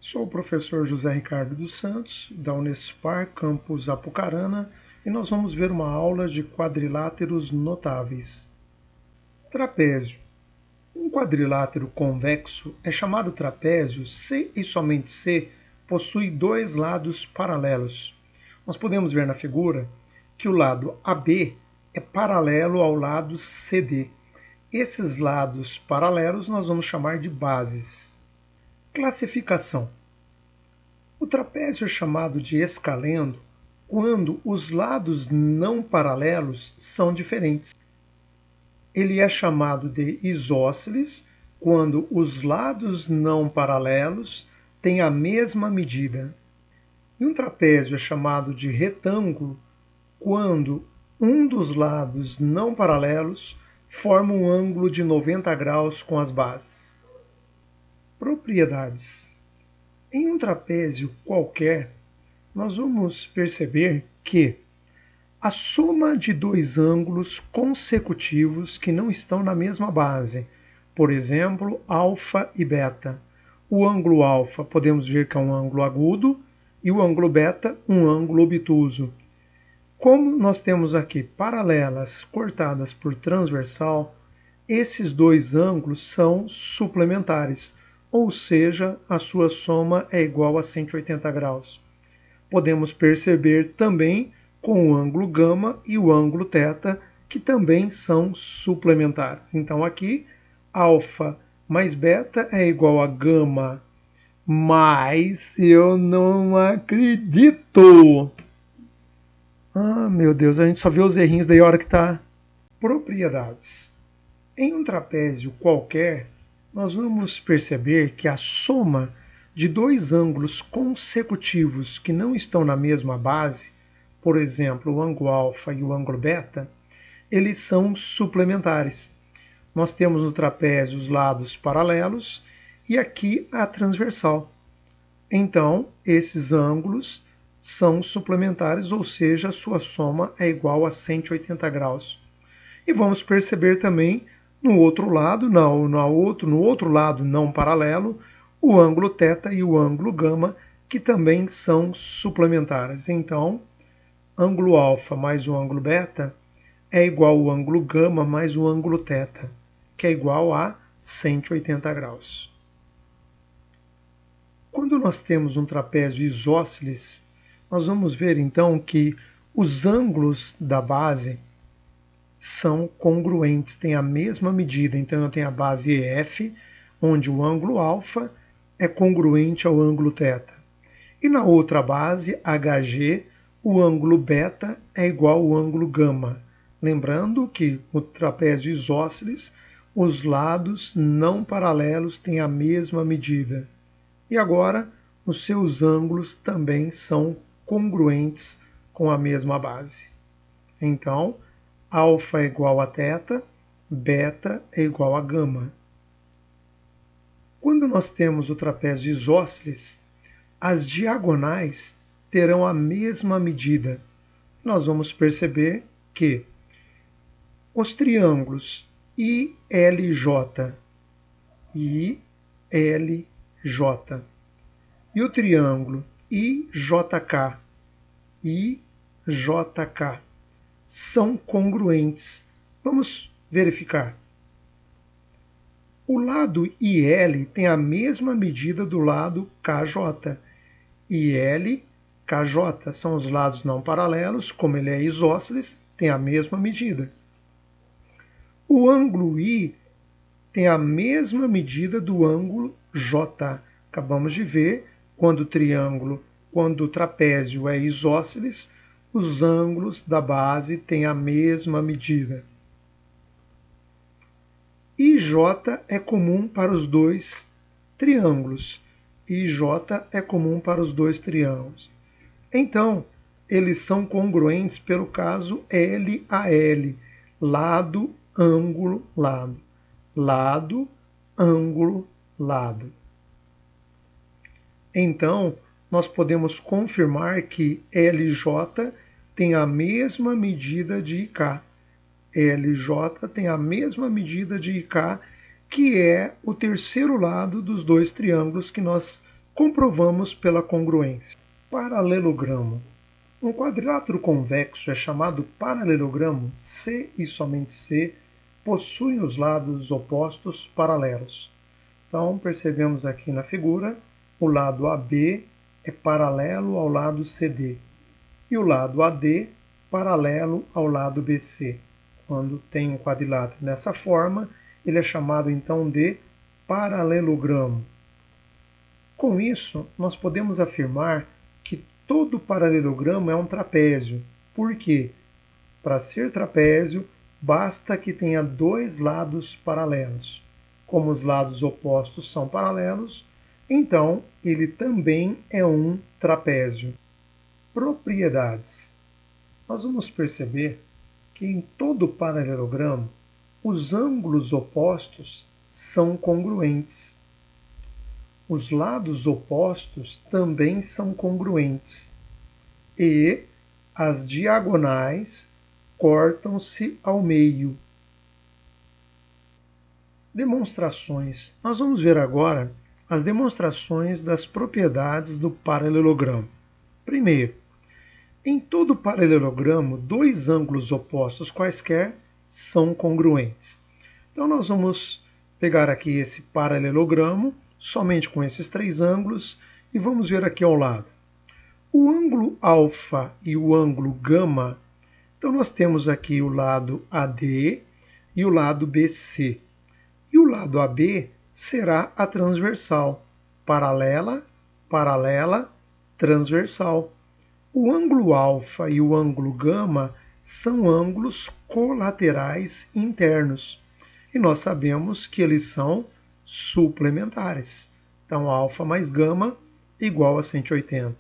Sou o professor José Ricardo dos Santos, da Unespar, campus Apucarana, e nós vamos ver uma aula de quadriláteros notáveis. Trapézio. Um quadrilátero convexo é chamado trapézio se e somente se possui dois lados paralelos. Nós podemos ver na figura que o lado AB é paralelo ao lado CD. Esses lados paralelos nós vamos chamar de bases. Classificação. O trapézio é chamado de escaleno quando os lados não paralelos são diferentes. Ele é chamado de isósceles quando os lados não paralelos têm a mesma medida. E um trapézio é chamado de retângulo quando um dos lados não paralelos forma um ângulo de 90 graus com as bases. Propriedades. Em um trapézio qualquer, nós vamos perceber que a soma de dois ângulos consecutivos que não estão na mesma base, por exemplo, alfa e beta. O ângulo alfa podemos ver que é um ângulo agudo e o ângulo beta um ângulo obtuso. Como nós temos aqui paralelas cortadas por transversal, esses dois ângulos são suplementares, ou seja, a sua soma é igual a 180 graus. Podemos perceber também com o ângulo gama e o ângulo θ, que também são suplementares. Então aqui, alfa mais beta é igual a gama, mas eu não acredito. Ah, meu Deus, a gente só vê os errinhos daí a hora que tá. Propriedades. Em um trapézio qualquer, nós vamos perceber que a soma de dois ângulos consecutivos que não estão na mesma base, por exemplo, o ângulo alfa e o ângulo beta, eles são suplementares. Nós temos no trapézio os lados paralelos e aqui a transversal. Então, esses ângulos são suplementares, ou seja, a sua soma é igual a 180 graus. E vamos perceber também no outro lado, no outro lado não paralelo, o ângulo θ e o ângulo gama, que também são suplementares. Então, ângulo alfa mais o ângulo beta é igual ao ângulo gama mais o ângulo θ, que é igual a 180 graus. Quando nós temos um trapézio isósceles, nós vamos ver então que os ângulos da base são congruentes, têm a mesma medida. Então eu tenho a base EF, onde o ângulo alfa é congruente ao ângulo θ. E na outra base, HG, o ângulo beta é igual ao ângulo gama. Lembrando que no trapézio isósceles, os lados não paralelos têm a mesma medida. E agora, os seus ângulos também são congruentes com a mesma base. Então, alfa é igual a θ, beta é igual a gama. Quando nós temos o trapézio isósceles, as diagonais terão a mesma medida. Nós vamos perceber que os triângulos ILJ e ILJ e o triângulo IJK e IJK são congruentes. Vamos verificar. O lado IL tem a mesma medida do lado KJ. IL, KJ são os lados não paralelos, como ele é isósceles, tem a mesma medida. O ângulo I tem a mesma medida do ângulo J. Acabamos de ver, quando o trapézio é isósceles, os ângulos da base têm a mesma medida. IJ é comum para os dois triângulos. IJ é comum para os dois triângulos. Então, eles são congruentes pelo caso LAL, lado, ângulo, lado. Lado, ângulo, lado. Então, nós podemos confirmar que LJ tem a mesma medida de IK. LJ tem a mesma medida de IK, que é o terceiro lado dos dois triângulos que nós Comprovamos pela congruência. Paralelogramo. Um quadrilátero convexo é chamado paralelogramo se e somente se possui os lados opostos paralelos. Então, percebemos aqui na figura, o lado AB é paralelo ao lado CD e o lado AD paralelo ao lado BC. Quando tem um quadrilátero dessa forma, ele é chamado então de paralelogramo. Com isso, nós podemos afirmar que todo paralelogramo é um trapézio. Por quê? Para ser trapézio, basta que tenha dois lados paralelos. Como os lados opostos são paralelos, então ele também é um trapézio. Propriedades. Nós vamos perceber que em todo paralelogramo, os ângulos opostos são congruentes. Os lados opostos também são congruentes. E as diagonais cortam-se ao meio. Demonstrações. Nós vamos ver agora as demonstrações das propriedades do paralelogramo. Primeiro, em todo paralelogramo, dois ângulos opostos quaisquer são congruentes. Então nós vamos pegar aqui esse paralelogramo, somente com esses três ângulos, e vamos ver aqui ao lado. O ângulo alfa e o ângulo gama, então nós temos aqui o lado AD e o lado BC. E o lado AB será a transversal, paralela, paralela, transversal. O ângulo alfa e o ângulo gama são ângulos colaterais internos. E nós sabemos que eles são suplementares. Então, alfa mais gama igual a 180.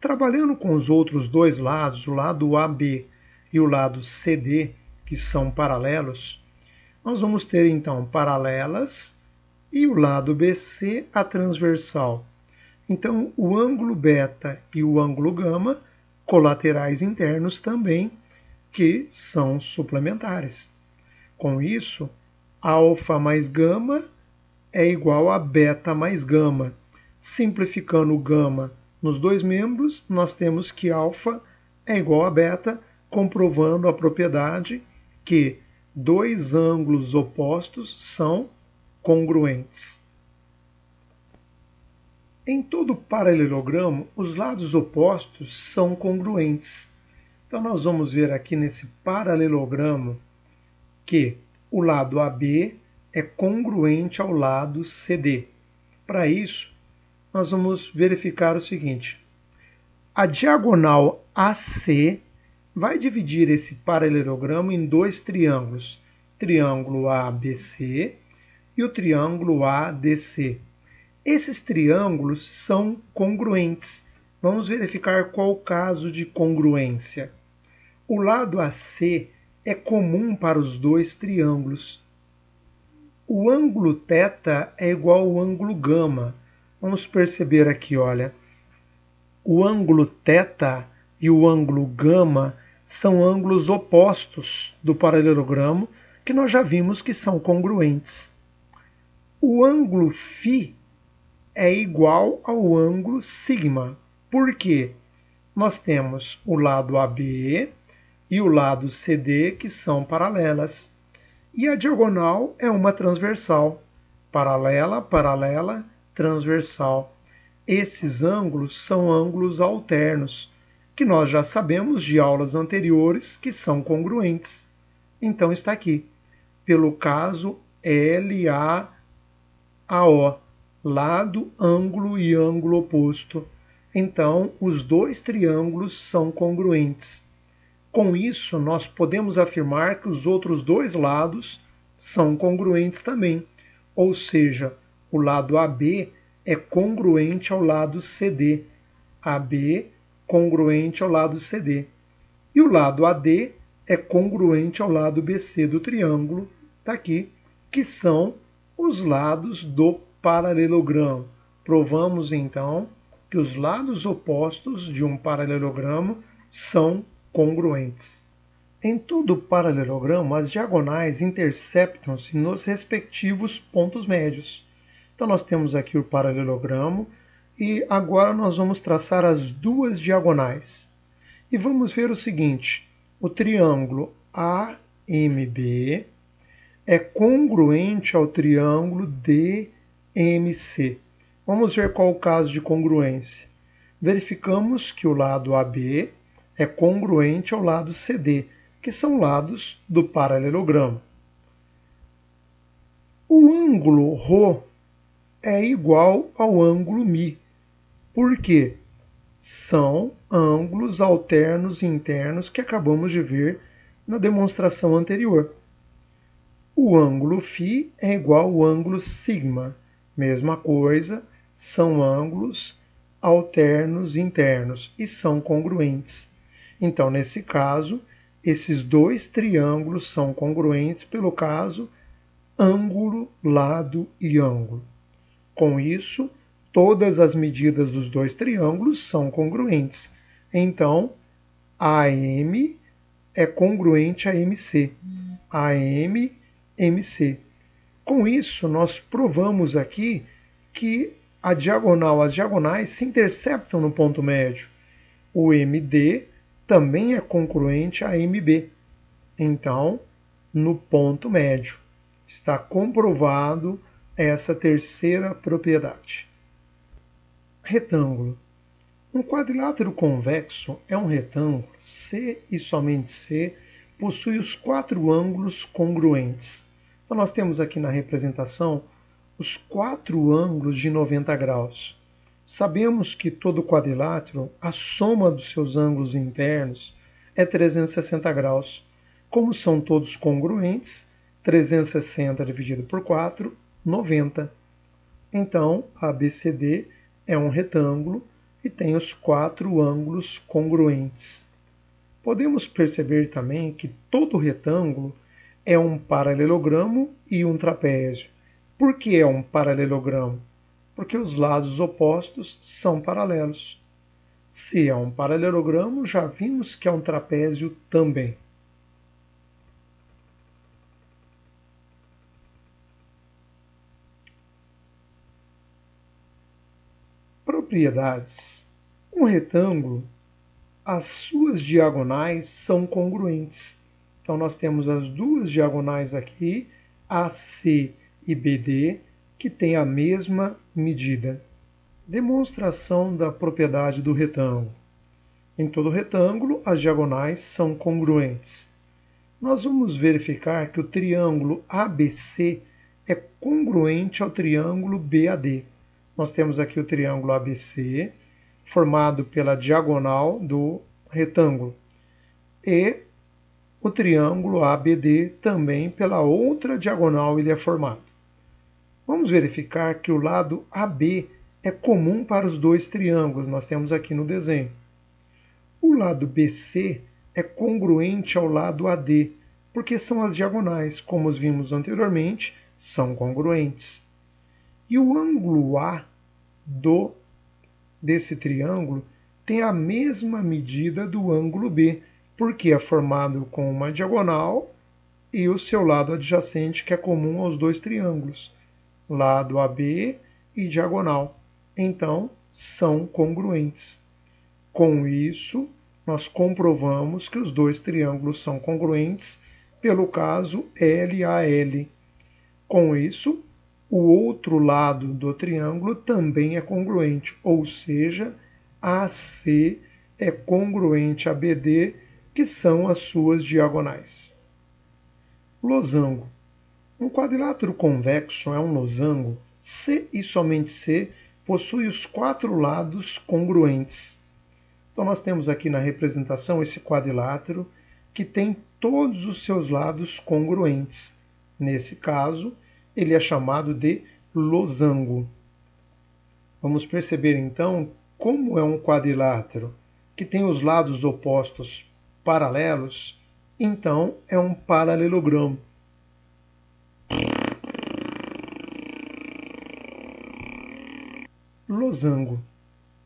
Trabalhando com os outros dois lados, o lado AB e o lado CD, que são paralelos, nós vamos ter então paralelas e o lado BC a transversal. Então, o ângulo beta e o ângulo gama, colaterais internos também, que são suplementares. Com isso, alfa mais gama é igual a beta mais gama. Simplificando o gama nos dois membros, nós temos que alfa é igual a beta, comprovando a propriedade que dois ângulos opostos são congruentes. Em todo paralelogramo, os lados opostos são congruentes. Então, nós vamos ver aqui nesse paralelogramo que o lado AB é congruente ao lado CD. Para isso, nós vamos verificar o seguinte. A diagonal AC vai dividir esse paralelogramo em dois triângulos. Triângulo ABC e o triângulo ADC. Esses triângulos são congruentes. Vamos verificar qual o caso de congruência. O lado AC é comum para os dois triângulos. O ângulo θ é igual ao ângulo gama. Vamos perceber aqui, olha. O ângulo θ e o ângulo gama são ângulos opostos do paralelogramo, que nós já vimos que são congruentes. O ângulo φ é igual ao ângulo sigma. Por quê? Nós temos o lado AB e o lado CD que são paralelas. E a diagonal é uma transversal. Paralela, paralela, transversal. Esses ângulos são ângulos alternos, que nós já sabemos de aulas anteriores que são congruentes. Então está aqui, pelo caso LAAO. Lado, ângulo e ângulo oposto. Então, os dois triângulos são congruentes. Com isso, nós podemos afirmar que os outros dois lados são congruentes também. Ou seja, o lado AB é congruente ao lado CD. AB congruente ao lado CD. E o lado AD é congruente ao lado BC do triângulo, está aqui, que são os lados do paralelogramo. Provamos então que os lados opostos de um paralelogramo são congruentes. Em todo paralelogramo, as diagonais interceptam-se nos respectivos pontos médios. Então nós temos aqui o paralelogramo E agora nós vamos traçar as duas diagonais. E vamos ver o seguinte: o triângulo AMB é congruente ao triângulo DMC. Vamos ver qual o caso de congruência. Verificamos que o lado AB é congruente ao lado CD, que são lados do paralelogramo. O ângulo ρ é igual ao ângulo μ. Por quê? São ângulos alternos e internos que acabamos de ver na demonstração anterior. O ângulo φ é igual ao ângulo sigma. Mesma coisa, são ângulos alternos e internos e são congruentes. Então, nesse caso, esses dois triângulos são congruentes pelo caso ângulo, lado e ângulo. Com isso, todas as medidas dos dois triângulos são congruentes. Então, AM é congruente a MC. AM, MC. Com isso, nós provamos aqui que as diagonais se interceptam no ponto médio. O MD também é congruente a MB. Então, no ponto médio. Está comprovado essa terceira propriedade. Retângulo. Um quadrilátero convexo é um retângulo, C e somente C, possui os quatro ângulos congruentes. Então nós temos aqui na representação os quatro ângulos de 90 graus. Sabemos que todo quadrilátero, a soma dos seus ângulos internos é 360 graus. Como são todos congruentes, 360 dividido por 4, 90. Então, ABCD é um retângulo e tem os quatro ângulos congruentes. Podemos perceber também que todo retângulo é um paralelogramo e um trapézio. Por que é um paralelogramo? Porque os lados opostos são paralelos. Se é um paralelogramo, já vimos que é um trapézio também. Propriedades. Um retângulo, as suas diagonais são congruentes. Então nós temos as duas diagonais aqui, AC e BD, que têm a mesma medida. Demonstração da propriedade do retângulo. Em todo retângulo, as diagonais são congruentes. Nós vamos verificar que o triângulo ABC é congruente ao triângulo BAD. Nós temos aqui o triângulo ABC, formado pela diagonal do retângulo, e o triângulo ABD também pela outra diagonal ele é formado. Vamos verificar que o lado AB é comum para os dois triângulos, nós temos aqui no desenho. O lado BC é congruente ao lado AD, porque são as diagonais, como os vimos anteriormente, são congruentes. E o ângulo A desse triângulo tem a mesma medida do ângulo B, porque é formado com uma diagonal e o seu lado adjacente, que é comum aos dois triângulos, lado AB e diagonal. Então, são congruentes. Com isso, nós comprovamos que os dois triângulos são congruentes pelo caso LAL. Com isso, o outro lado do triângulo também é congruente, ou seja, AC é congruente a BD, que são as suas diagonais. Losango. Um quadrilátero convexo é um losango, C e somente C possui os quatro lados congruentes. Então nós temos aqui na representação esse quadrilátero que tem todos os seus lados congruentes. Nesse caso, ele é chamado de losango. Vamos perceber então como é um quadrilátero que tem os lados opostos paralelos, então é um paralelogramo. Losango.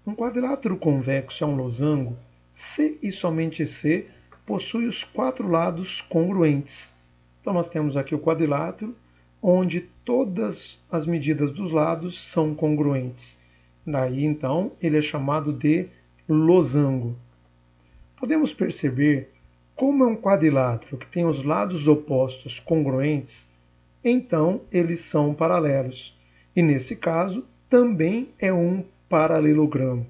Um quadrilátero convexo é um losango, C e somente C possui os quatro lados congruentes. Então nós temos aqui o quadrilátero, onde todas as medidas dos lados são congruentes. Daí, então, ele é chamado de losango. Podemos perceber como é um quadrilátero que tem os lados opostos congruentes, então eles são paralelos. E nesse caso, também é um paralelogramo.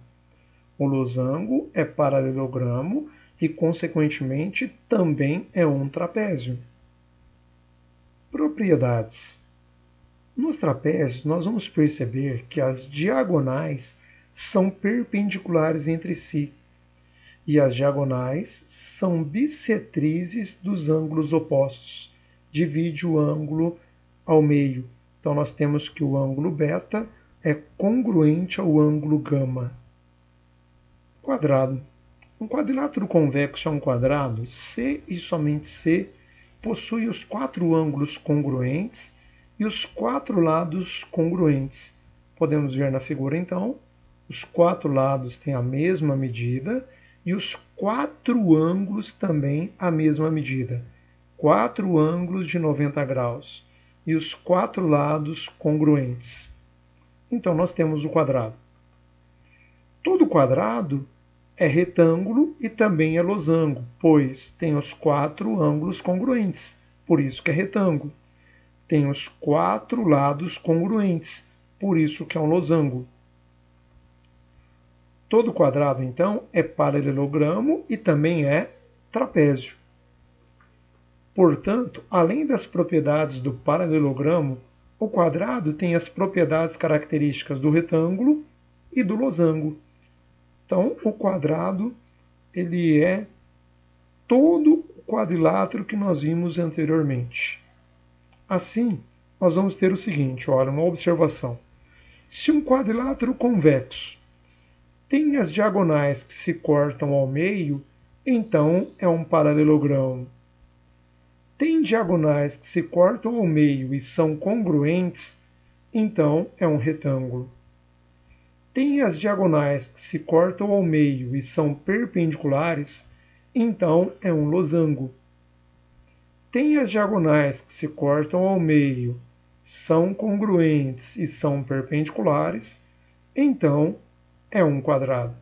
O losango é paralelogramo e, consequentemente, também é um trapézio. Propriedades. Nos trapézios, nós vamos perceber que as diagonais são perpendiculares entre si e as diagonais são bissetrizes dos ângulos opostos. Divide o ângulo ao meio. Então, nós temos que o ângulo beta é congruente ao ângulo gama. Quadrado. Um quadrilátero convexo é um quadrado se e somente se possui os 4 ângulos congruentes e os 4 lados congruentes. Podemos ver na figura, então, os 4 lados têm a mesma medida e os 4 ângulos também a mesma medida. 4 ângulos de 90 graus e os 4 lados congruentes. Então, nós temos o quadrado. Todo quadrado é retângulo e também é losango, pois tem os 4 ângulos congruentes, por isso que é retângulo. Tem os 4 lados congruentes, por isso que é um losango. Todo quadrado, então, é paralelogramo e também é trapézio. Portanto, além das propriedades do paralelogramo, o quadrado tem as propriedades características do retângulo e do losango. Então, o quadrado ele é todo o quadrilátero que nós vimos anteriormente. Assim, nós vamos ter o seguinte, olha, uma observação. Se um quadrilátero convexo tem as diagonais que se cortam ao meio, então é um paralelogramo. Tem diagonais que se cortam ao meio e são congruentes, então é um retângulo. Tem as diagonais que se cortam ao meio e são perpendiculares, então é um losango. Tem as diagonais que se cortam ao meio, são congruentes e são perpendiculares, então é um quadrado.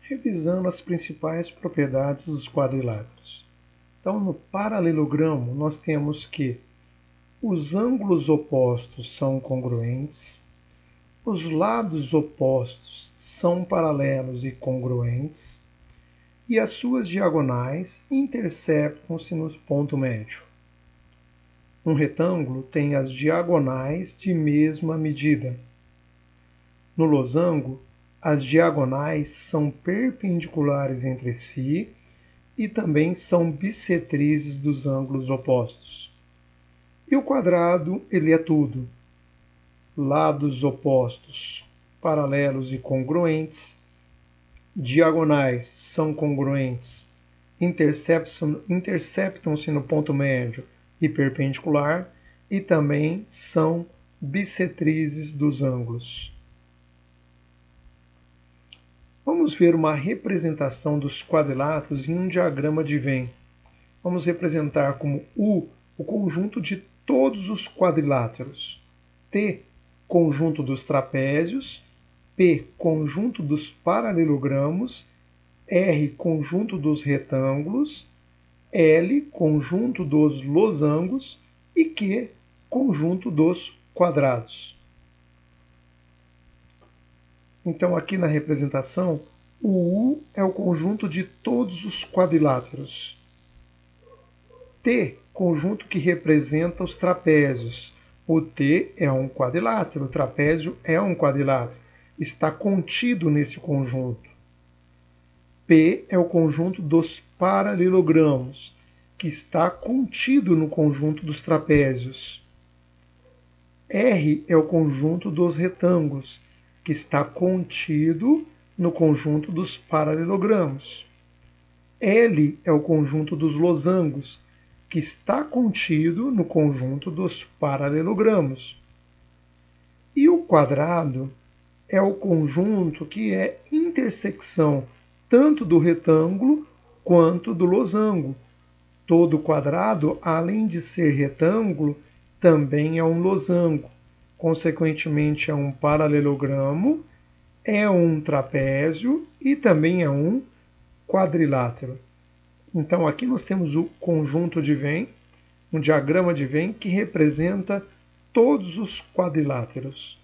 Revisando as principais propriedades dos quadriláteros. Então, no paralelogramo, nós temos que os ângulos opostos são congruentes, os lados opostos são paralelos e congruentes, e as suas diagonais interceptam-se no ponto médio. Um retângulo tem as diagonais de mesma medida. No losango, as diagonais são perpendiculares entre si e também são bissetrizes dos ângulos opostos. E o quadrado, ele é tudo. Lados opostos, paralelos e congruentes, diagonais são congruentes, interceptam-se no ponto médio e perpendicular e também são bissetrizes dos ângulos. Vamos ver uma representação dos quadriláteros em um diagrama de Venn. Vamos representar como U o conjunto de todos os quadriláteros, T, conjunto dos trapézios, P, conjunto dos paralelogramos, R, conjunto dos retângulos, L, conjunto dos losangos e Q, conjunto dos quadrados. Então, aqui na representação, o U é o conjunto de todos os quadriláteros. T, conjunto que representa os trapézios. O T é um quadrilátero, o trapézio é um quadrilátero. Está contido nesse conjunto. P é o conjunto dos paralelogramos, que está contido no conjunto dos trapézios. R é o conjunto dos retângulos, que está contido no conjunto dos paralelogramos. L é o conjunto dos losangos, que está contido no conjunto dos paralelogramos. E o quadrado é o conjunto que é intersecção tanto do retângulo quanto do losango. Todo quadrado, além de ser retângulo, também é um losango. consequentemente é um paralelogramo, é um trapézio e também é um quadrilátero. Então aqui nós temos o conjunto de Venn, um diagrama de Venn que representa todos os quadriláteros.